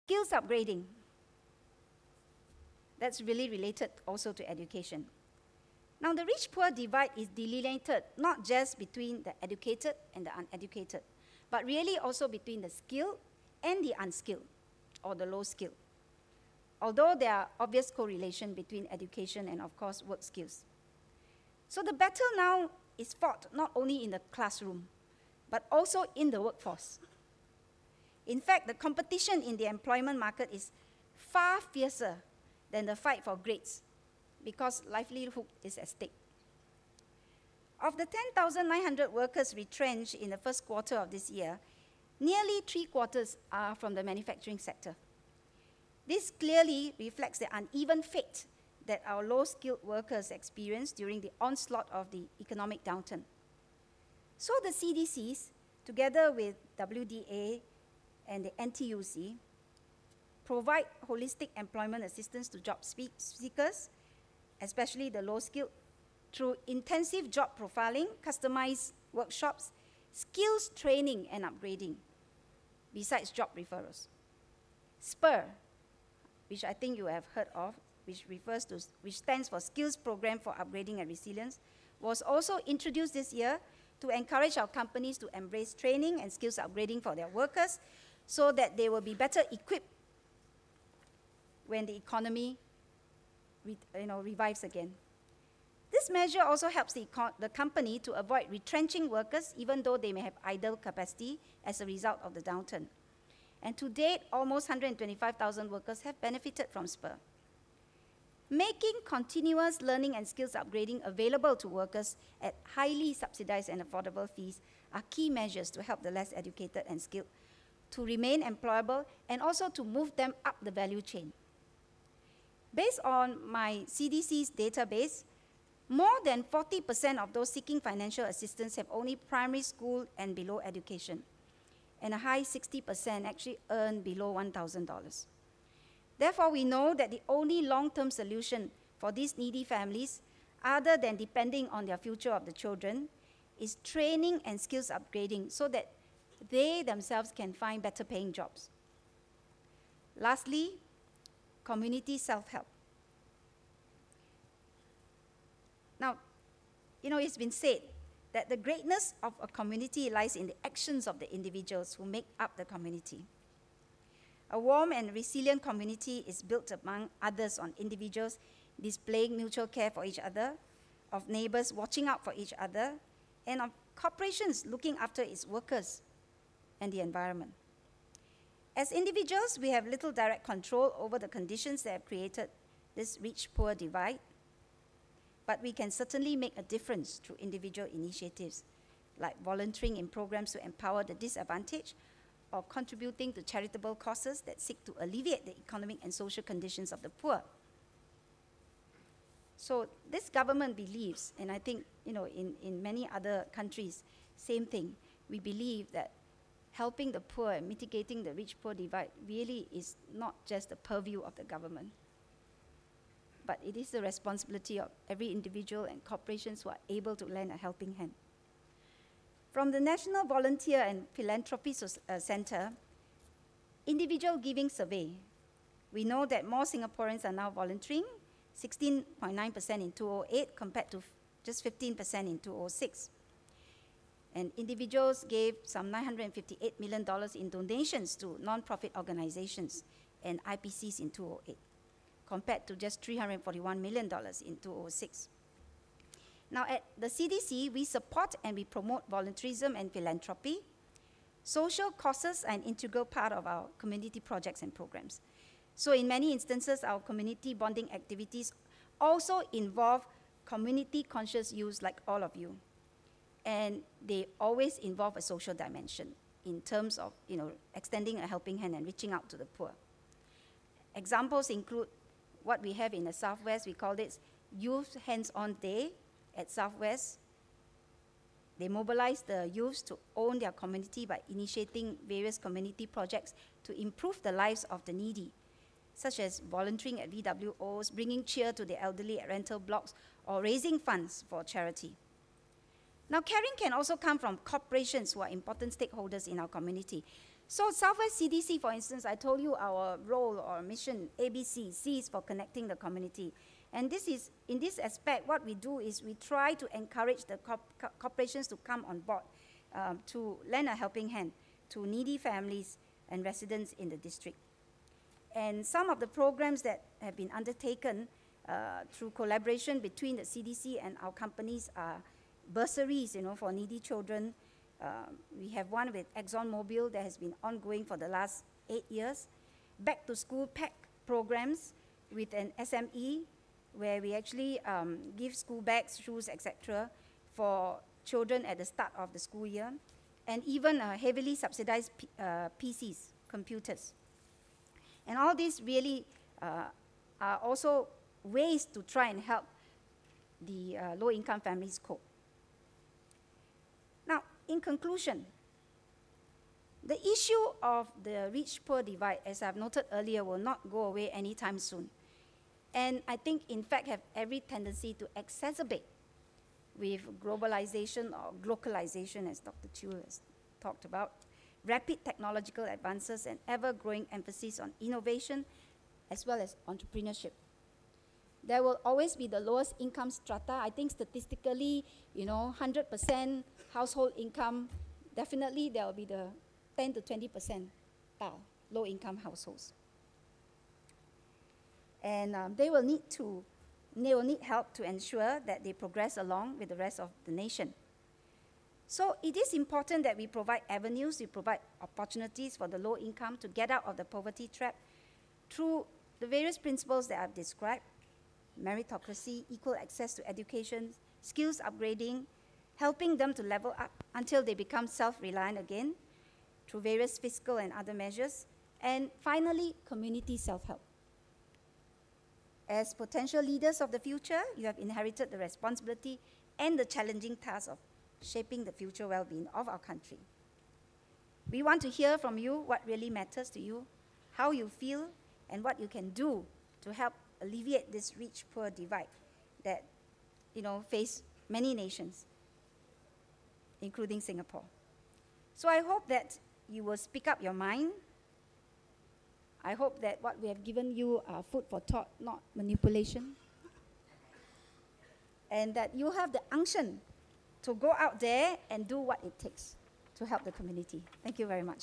Skills upgrading. That's really related also to education. Now, the rich-poor divide is delineated not just between the educated and the uneducated, but really also between the skilled and the unskilled, or the low skilled. Although there are obvious correlation between education and, of course, work skills. So the battle now is fought not only in the classroom, but also in the workforce. In fact, the competition in the employment market is far fiercer than the fight for grades, because livelihood is at stake. Of the 10,900 workers retrenched in the first quarter of this year, nearly 3/4 are from the manufacturing sector. This clearly reflects the uneven fate that our low-skilled workers experienced during the onslaught of the economic downturn. So the CDCs, together with WDA and the NTUC, provide holistic employment assistance to job seekers, especially the low-skilled, through intensive job profiling, customized workshops, skills training and upgrading, besides job referrals. SPUR, which I think you have heard of, which stands for Skills Program for Upgrading and Resilience, was also introduced this year to encourage our companies to embrace training and skills upgrading for their workers so that they will be better equipped when the economy revives again. This measure also helps the company to avoid retrenching workers even though they may have idle capacity as a result of the downturn. And to date, almost 125,000 workers have benefited from SPUR. Making continuous learning and skills upgrading available to workers at highly subsidized and affordable fees are key measures to help the less educated and skilled to remain employable and also to move them up the value chain. Based on my CDC's database, more than 40% of those seeking financial assistance have only primary school and below education, and a high 60% actually earn below $1,000. Therefore, we know that the only long-term solution for these needy families, other than depending on their future of the children, is training and skills upgrading so that they themselves can find better paying jobs. Lastly, community self-help. Now, it's been said that the greatness of a community lies in the actions of the individuals who make up the community. A warm and resilient community is built among others on individuals displaying mutual care for each other, of neighbors watching out for each other, and of corporations looking after its workers and the environment. As individuals, we have little direct control over the conditions that have created this rich-poor divide, but we can certainly make a difference through individual initiatives, like volunteering in programs to empower the disadvantaged, or contributing to charitable causes that seek to alleviate the economic and social conditions of the poor. So this government believes, and I think in many other countries, same thing, we believe that helping the poor and mitigating the rich-poor divide really is not just the purview of the government, but it is the responsibility of every individual and corporations who are able to lend a helping hand. From the National Volunteer and Philanthropy Center Individual Giving Survey, we know that more Singaporeans are now volunteering, 16.9% in 2008 compared to just 15% in 2006. And individuals gave some $958 million in donations to non-profit organizations and IPCs in 2008, compared to just $341 million in 2006. Now, at the CDC, we support and we promote volunteerism and philanthropy. Social causes are an integral part of our community projects and programs. So in many instances, our community bonding activities also involve community-conscious use like all of you. And they always involve a social dimension in terms of extending a helping hand and reaching out to the poor. Examples include what we have in the Southwest. We call it Youth Hands-On Day at Southwest. They mobilize the youths to own their community by initiating various community projects to improve the lives of the needy, such as volunteering at VWOs, bringing cheer to the elderly at rental blocks, or raising funds for charity. Now, caring can also come from corporations who are important stakeholders in our community. So Southwest CDC, for instance, I told you our role or mission, ABC, C is for connecting the community. And this is, in this aspect, what we do is we try to encourage the corporations to come on board to lend a helping hand to needy families and residents in the district. And some of the programs that have been undertaken through collaboration between the CDC and our companies are bursaries, for needy children. We have one with ExxonMobil that has been ongoing for the last 8 years. Back to school pack programs with an SME where we actually give school bags, shoes, etc. for children at the start of the school year. And even heavily subsidized PCs, computers. And all these really are also ways to try and help the low-income families cope. Now, in conclusion, the issue of the rich-poor divide, as I've noted earlier, will not go away anytime soon. And I think, in fact, have every tendency to exacerbate with globalization or glocalization, as Dr. Chu has talked about, rapid technological advances and ever-growing emphasis on innovation as well as entrepreneurship. There will always be the lowest income strata. I think statistically, 100% household income, definitely there will be the 10 to 20% low-income households. And they will need help to ensure that they progress along with the rest of the nation. So it is important that we provide avenues, we provide opportunities for the low income to get out of the poverty trap through the various principles that I've described: meritocracy, equal access to education, skills upgrading, helping them to level up until they become self-reliant again through various fiscal and other measures, and finally, community self-help. As potential leaders of the future, you have inherited the responsibility and the challenging task of shaping the future well-being of our country. We want to hear from you what really matters to you, how you feel, and what you can do to help alleviate this rich-poor divide that face many nations, including Singapore. So I hope that you will speak up your mind. I hope that what we have given you are food for thought, not manipulation. And that you have the unction to go out there and do what it takes to help the community. Thank you very much.